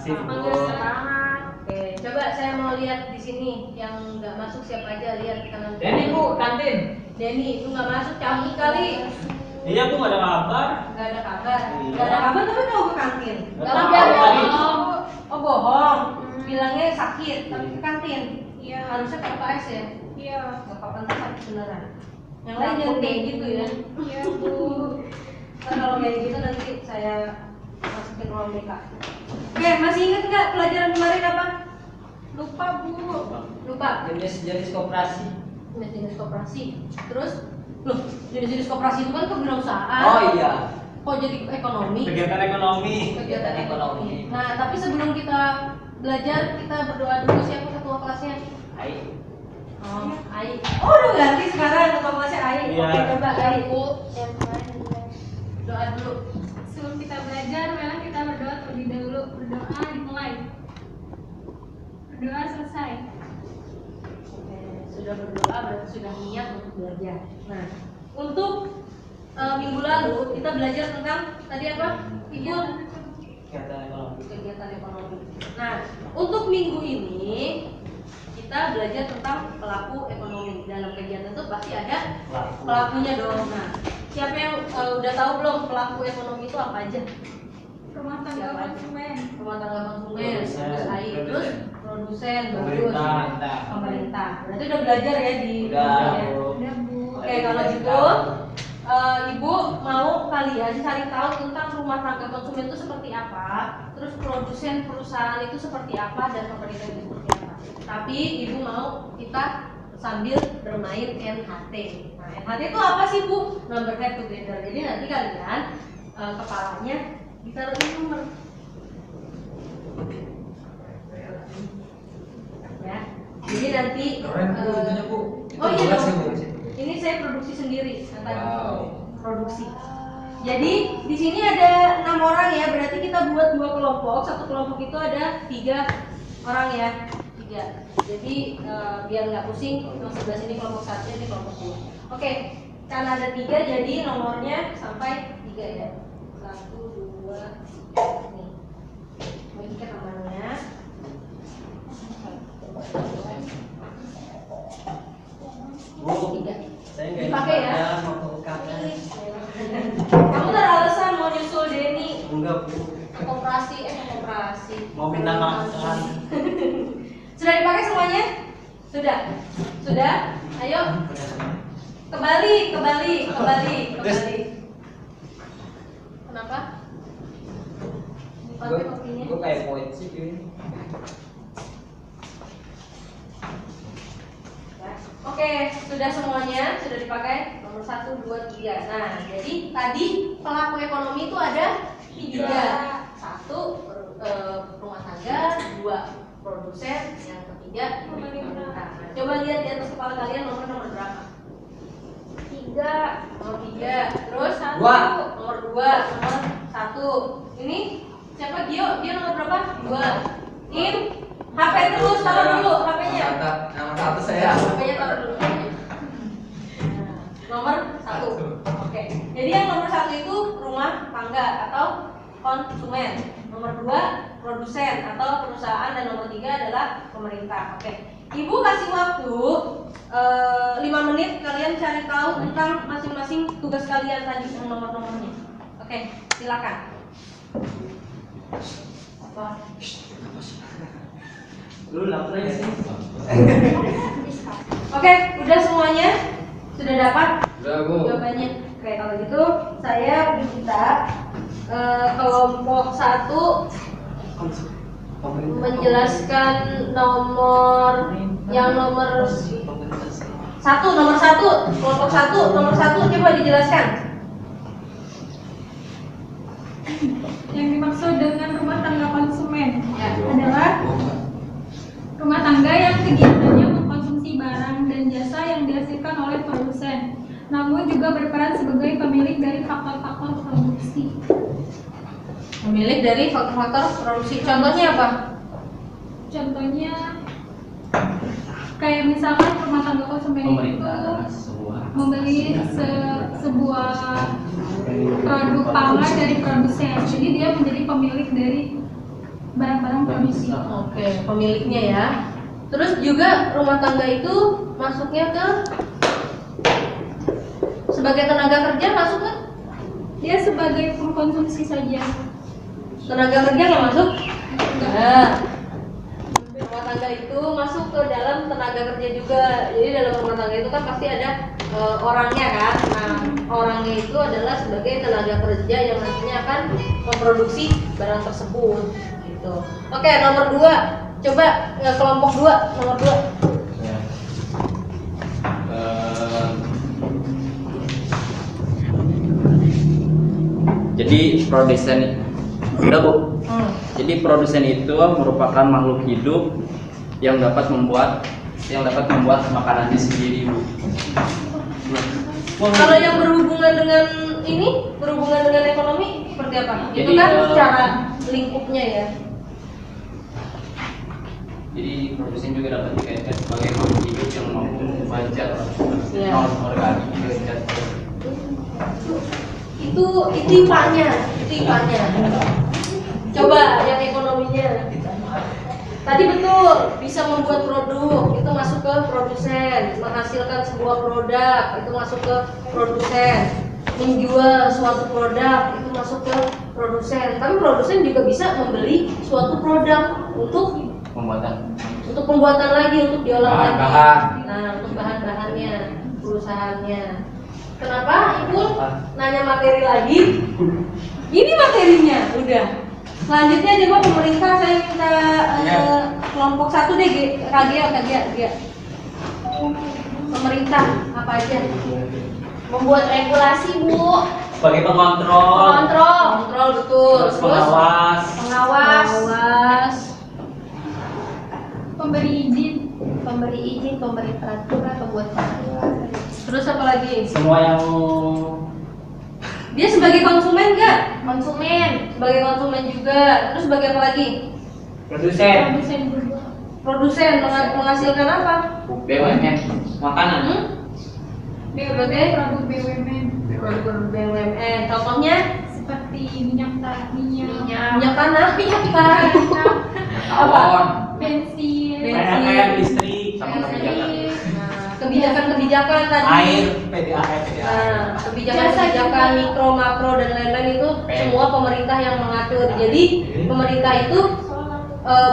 Sip, Panggil Bu. semangat. Oke, coba saya mau lihat di sini yang nggak masuk siapa aja, lihat kita nanti. Denny, Bu, kantin. Denny itu nggak masuk, cabut kali. Iya, Bu, nggak ada kabar. Nggak ada kabar. Iya. Nggak ada kabar tapi mau ke kantin. Nggak Kalau tahu dia tadi. bohong, oh bohong. Bilangnya sakit, tapi ke kantin. Iya. Harusnya ke UKS ya. Iya. Nggak apa-apa nanti sakit beneran. Yang lain jangan kayak gitu ya. Iya, Bu. Ntar kalau kayak gitu nanti saya masukin ruang BK. Oke, masih ingat nggak pelajaran kemarin apa? Lupa, Bu. Lupa. Jenis koperasi. Jenis koperasi. Terus, loh, jenis koperasi itu kan kewirausahaan. Oh iya. Kok jadi ekonomi? Kegiatan ekonomi. Kegiatan ekonomi. Nah, tapi sebelum kita belajar, kita berdoa dulu. Siapa ketua kelasnya? Hai. Oh, Ai. Oh, udah ganti sekarang ketua kelasnya Ai. Iya. Oke, coba Ai. Yang kemarin juga. Doa dulu. Sebelum kita belajar, memang kita berdoa terlebih dahulu. Berdoa dimulai. Berdoa selesai. Oke, sudah berdoa berarti sudah niat untuk belajar. Nah, untuk minggu lalu kita belajar tentang tadi apa? Ibu Kegiatan ekonomi. kegiatan ekonomi. Nah, untuk minggu ini kita belajar tentang pelaku ekonomi. Dalam kegiatan itu pasti ada pelakunya dong. Nah, siapa yang udah tahu belum pelaku ekonomi itu apa aja? Rumah tangga Siapa aja? konsumen. Rumah tangga konsumen, Produsen. terus AI, terus produsen, bagus. Pemerintah. Pemerintah. Berarti udah belajar ya di Udah, ya. Bu. Udah, Bu. Oke, kalau gitu Ibu mau kalian cari tahu tentang rumah tangga konsumen itu seperti apa, terus produsen perusahaan itu seperti apa, dan pemerintah itu seperti apa. Tapi Ibu mau kita sambil bermain NHT. Nah, NHT itu apa sih, Bu? Number head together. Jadi nanti kalian kepalanya ditaruhin nomor. Ya. Jadi nanti oh iya dong. Ini saya produksi sendiri, produksi. Jadi di sini ada 6 orang ya, berarti kita buat 2 kelompok. Satu kelompok itu ada 3 orang ya, 3. Jadi biar nggak pusing, yang sebelah sini kelompok 1, ini kelompok 2. Oke, karena ada 3 jadi nomornya sampai 3 ya. 1, 2, nih. Ini kan nomornya. Bu, 3. saya nggak Dipakai ya? mau ke UKS. Kamu nggak ada alasan mau nyusul Denny Enggak, Bu. koperasi. Mau minta makan. Sudah dipakai semuanya? Sudah? Ayo kembali. Kenapa? Dipakai kopinya. Gue kayak poet sih ini. Oke, sudah semuanya, sudah dipakai nomor 1, 2, 3. Nah, jadi tadi pelaku ekonomi itu ada 3. 1 rumah tangga, 2 produsen, yang ketiga pemerintah. Nah, coba lihat di atas kepala kalian nomor berapa? 3. Nomor 3. Terus 1, Dua. nomor 2, nomor 1. Ini siapa? Gio? Dia nomor berapa? 2. In HP terus, taruh dulu HP-nya. Nomor 1 saya. HP-nya taruh dulu. Nah, nomor 1. Oke. Jadi yang nomor 1 itu rumah tangga atau konsumen. Nomor 2 produsen atau perusahaan, dan nomor 3 adalah pemerintah. Oke. Ibu kasih waktu 5 menit kalian cari tahu tentang masing-masing tugas kalian tadi yang nomor-nomornya. Oke, silakan. Apa? Lu lapar ya sih? Oke, udah semuanya? Sudah dapat Udah, Bu. jawabannya? Oke, kalau gitu saya minta kelompok 1 menjelaskan nomor yang nomor 1, kelompok 1, nomor 1 coba dijelaskan. Yang dimaksud dengan rumah tangga konsumen Ya. adalah rumah tangga yang kegiatannya mengkonsumsi barang dan jasa yang dihasilkan oleh produsen, namun juga berperan sebagai pemilik dari faktor-faktor produksi. Pemilik dari faktor-faktor produksi. Contohnya apa? Contohnya kayak misalkan rumah tangga konsumen itu membeli sebuah produk pangan dari produsen, jadi dia menjadi pemilik dari barang-barang produksi. Oke, pemiliknya ya. Terus juga rumah tangga itu masuknya ke sebagai tenaga kerja masuk nggak? Dia sebagai pengkonsumsi saja. Tenaga kerja nggak masuk? Enggak. Rumah tangga itu masuk ke dalam tenaga kerja juga. Jadi dalam rumah tangga itu kan pasti ada orangnya kan. Nah, orangnya itu adalah sebagai tenaga kerja yang nantinya akan memproduksi barang tersebut. Gitu. Oke, nomor 2. Coba kelompok 2, nomor 2. Ya. Jadi produsen, udah Bu. Hmm. Jadi produsen itu merupakan makhluk hidup yang dapat membuat makanannya sendiri, Bu. Kalau yang berhubungan dengan ini, berhubungan dengan ekonomi seperti apa? Itu Jadi, kan secara lingkupnya ya. Jadi produsen juga dapat dikaitkan sebagai makhluk hidup yang mampu memanjat Iya. non-organik derajat. Itu IPA-nya. Coba yang ekonominya. Tadi betul bisa membuat produk itu masuk ke produsen, menghasilkan sebuah produk itu masuk ke produsen, menjual suatu produk itu masuk ke produsen. Tapi produsen juga bisa membeli suatu produk untuk pembuatan lagi, untuk diolah lagi. Bahan-bahan. Nah, untuk bahan-bahannya, perusahaannya. Kenapa Ibu nanya materi lagi? Ini materinya, udah. Selanjutnya coba pemerintah saya minta kelompok 1 deh, KGA. Pemerintah apa aja? Membuat regulasi, Bu. Sebagai pengontrol, Kontrol betul. terus pengawas, Pengawas. Pemberi izin. Pemberi izin, pemberi peraturan, pembuat peraturan. Terus apa lagi? semua yang Dia sebagai konsumen nggak? Konsumen. Sebagai konsumen juga. Terus sebagai apa lagi? produsen, Produsen juga. Produsen menghasilkan apa? BUMN, makanan. Sebagai Produk BUMN produk BUMN. Contohnya seperti minyak tanah, Tawon, bensin, PLN, listrik, sama kebijakan. kebijakan tadi. air, PDAM. Nah, kebijakan mikro, makro dan lain-lain itu semua pemerintah yang mengatur. Jadi pemerintah itu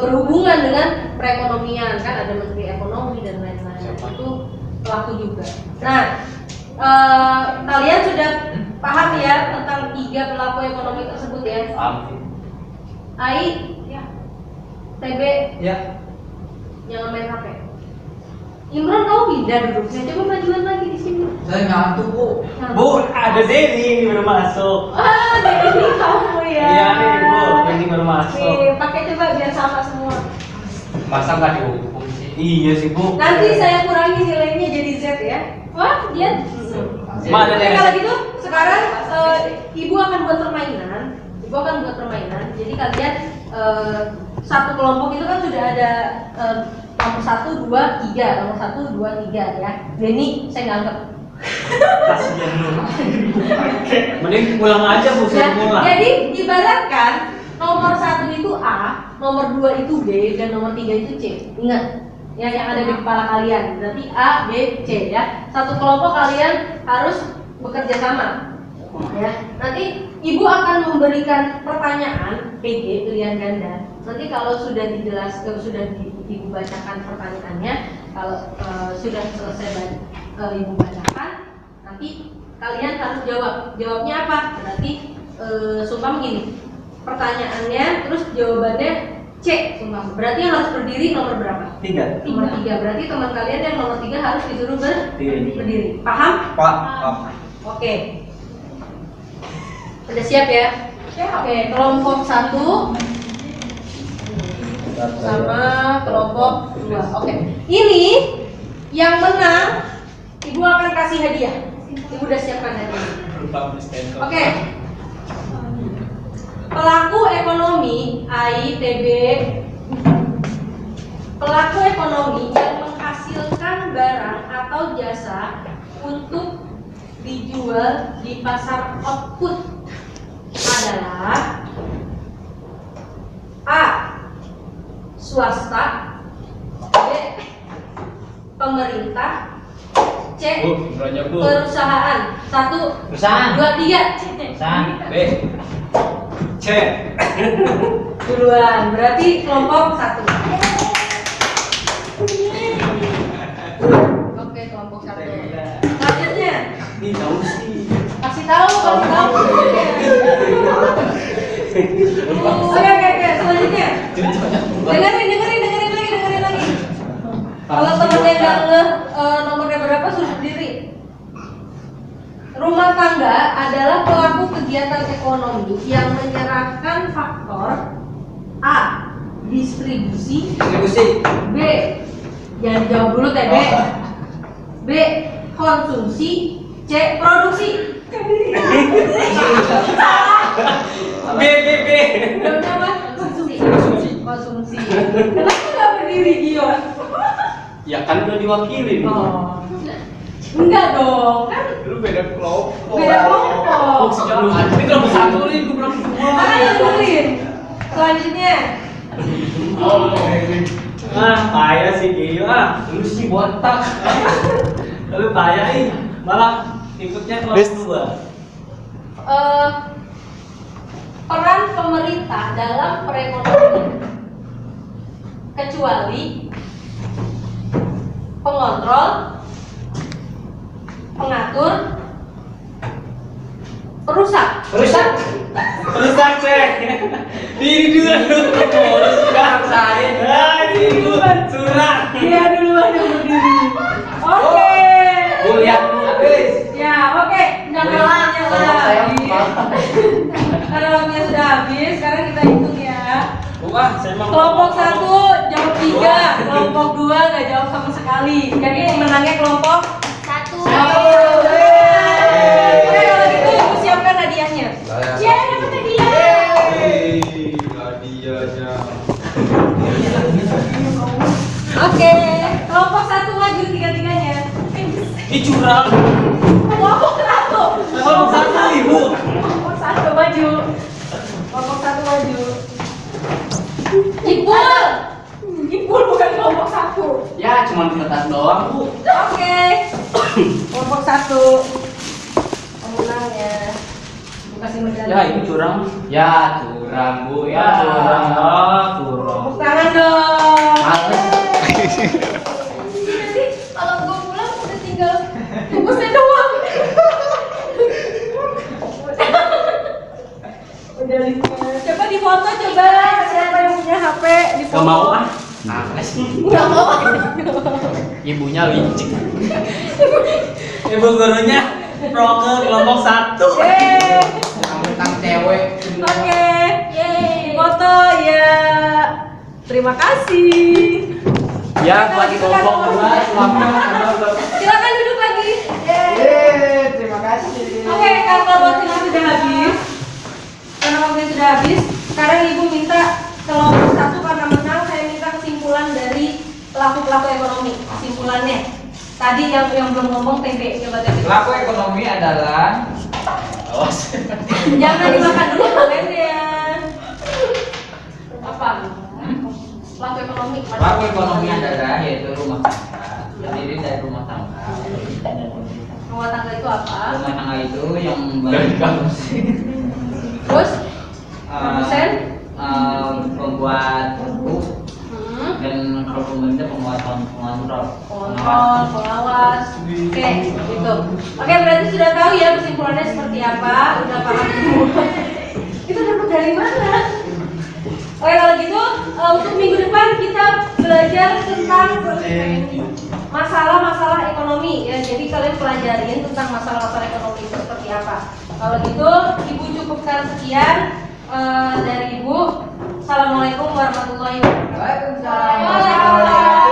berhubungan dengan perekonomian, kan ada menteri ekonomi dan lain-lain. Itu pelaku juga. Nah, kalian sudah paham ya tentang 3 pelaku ekonomi tersebut ya? AI, TB, Ya, jangan main HP. Imron kamu pindah duduknya, coba majuan lagi di sini. saya ngantuk Bu. Bu, ada Denny ini baru masuk. Jadi kamu ya. Iya nih Bu, Denny baru masuk. Nih, pakai coba biar sama semua. Masa nggak dihukum sih? Iya sih Bu. Nanti saya kurangi nilainya jadi Z ya. Wah, dia. Mana Oke, deh? kalau gitu sekarang ibu akan buat permainan. Jadi kalian satu kelompok itu kan sudah ada nomor 1, 2, 3, nomor 1, 2, 3 ya. Denny saya nggak anggap. Kasihan lu. Mending pulang aja Bu, Ya, suruh pulang. jadi ibaratkan nomor 1 itu A, nomor 2 itu B, dan nomor 3 itu C. Ingat ya, yang ada di kepala kalian. Berarti A, B, C ya. Satu kelompok kalian harus bekerja sama. Ya, nanti ibu akan memberikan pertanyaan PG pilihan ganda. Nanti kalau sudah dijelaskan, sudah ibu bacakan pertanyaannya, kalau sudah selesai ibu bacakan, nanti kalian harus jawab. Jawabnya apa? Berarti sumpah begini. Pertanyaannya, terus jawabannya C. Sumpah. Berarti yang harus berdiri nomor berapa? 3. Nomor 3. Berarti teman kalian yang nomor 3 harus disuruh berdiri. Paham? Pak. Oke. Udah siap ya? Oke, kelompok 1 sama kelompok 2. Oke. Ini yang menang, ibu akan kasih hadiah. Ibu udah siapkan hadiah. Oke. Pelaku ekonomi AITB, pelaku ekonomi yang menghasilkan barang atau jasa untuk dijual di pasar output adalah A. swasta, B. pemerintah, C. perusahaan. 1, Perusahaan. 2, 3. Perusahaan. B. C. Duluan, berarti kelompok 1. Oke, kelompok 1. Selanjutnya, Ih, tahu sih. kasih tahu. Oke, selanjutnya. Dengerin lagi. Kalau temennya nggak ngeh nomornya berapa, suruh berdiri. Rumah tangga adalah pelaku kegiatan ekonomi yang menyerahkan faktor A. distribusi, B. jangan dijawab dulu teh, B. konsumsi, C. produksi. B. Jawabnya apa? Konsumsi. Kenapa nggak berdiri, Gio? Ya kan udah diwakilin. Oh. Enggak dong, kan Lu beda kelompok. beda kelompok. Ini kelompok satu nih, gue bilang semua. Makanya dengerin. Selanjutnya, Payah sih Gio. Lu sih botak. Lu payah malah ikutnya kelompok 2. peran pemerintah dalam perekonomian kecuali pengontrol, pengatur, perusak. Rusak cek. Diri dulu. Rusak saya. Diri dulu. Surat. Dia duluan yang berdiri. Oke. Gue lihat dulu habis. Ya, oke. Karena waktunya sudah habis, sekarang kita hitung ya. Wah, saya mau. Kelompok 1 jawab 3, kelompok 2 nggak jawab sama sekali. Jadi menangnya kelompok 1. Oke, kalau gitu ibu siapkan hadiahnya. Yeay, dapat hadiah. Hadiahnya. Oke, kelompok 1 maju tiga-tiganya. Ini curang. Kelompok 1. Kelompok 1 ibu. Kelompok 1 maju. Kelompok 1 maju. Ipul bukan kelompok 1. Ya cuma kertas doang bu. Oke. Kelompok 1 pemenangnya. Ibu kasih medali. Ya itu curang. Ya curang bu. Ya curang. Curang. Tepuk tangan dong. Males. Jadi kalau gue pulang udah tinggal bungkusnya doang. Coba difoto, coba siapa yang punya HP difoto. Gak mau ah. Males. Nggak mau. Ibunya licik. Ibu gurunya proker kelompok 1. Tentang cewek. Oke, yeay, foto ya. Terima kasih. Ya bagi kelompok 2 selamat. Silakan duduk lagi. Terima kasih. Oke, karena waktunya sudah habis. Sekarang ibu minta kelompok 1 karena menang, saya minta kesimpulan dari pelaku-pelaku ekonomi. Kesimpulannya. Tadi yang belum ngomong TB, coba TB. Pelaku ekonomi adalah Jangan dimakan dulu komennya. Apa? Pelaku ekonomi. Pelaku ekonomi adalah yaitu rumah tangga, terdiri dari rumah tangga. Rumah tangga itu apa? Rumah tangga itu yang berfungsi Terus produsen, pembuat produk dan kalau pemerintah pengontrol. kontrol, pengawas. Oke, gitu. Oke, berarti sudah tahu ya kesimpulannya seperti apa? Udah paham semua. Kita dapat dari mana? Oke, kalau gitu untuk minggu depan kita belajar tentang masalah-masalah ekonomi ya. Jadi kalian pelajarin tentang masalah-masalah ekonomi itu seperti apa. Kalau gitu, Ibu cukupkan sekian dari Ibu. Assalamualaikum warahmatullahi wabarakatuh. Waalaikumsalam.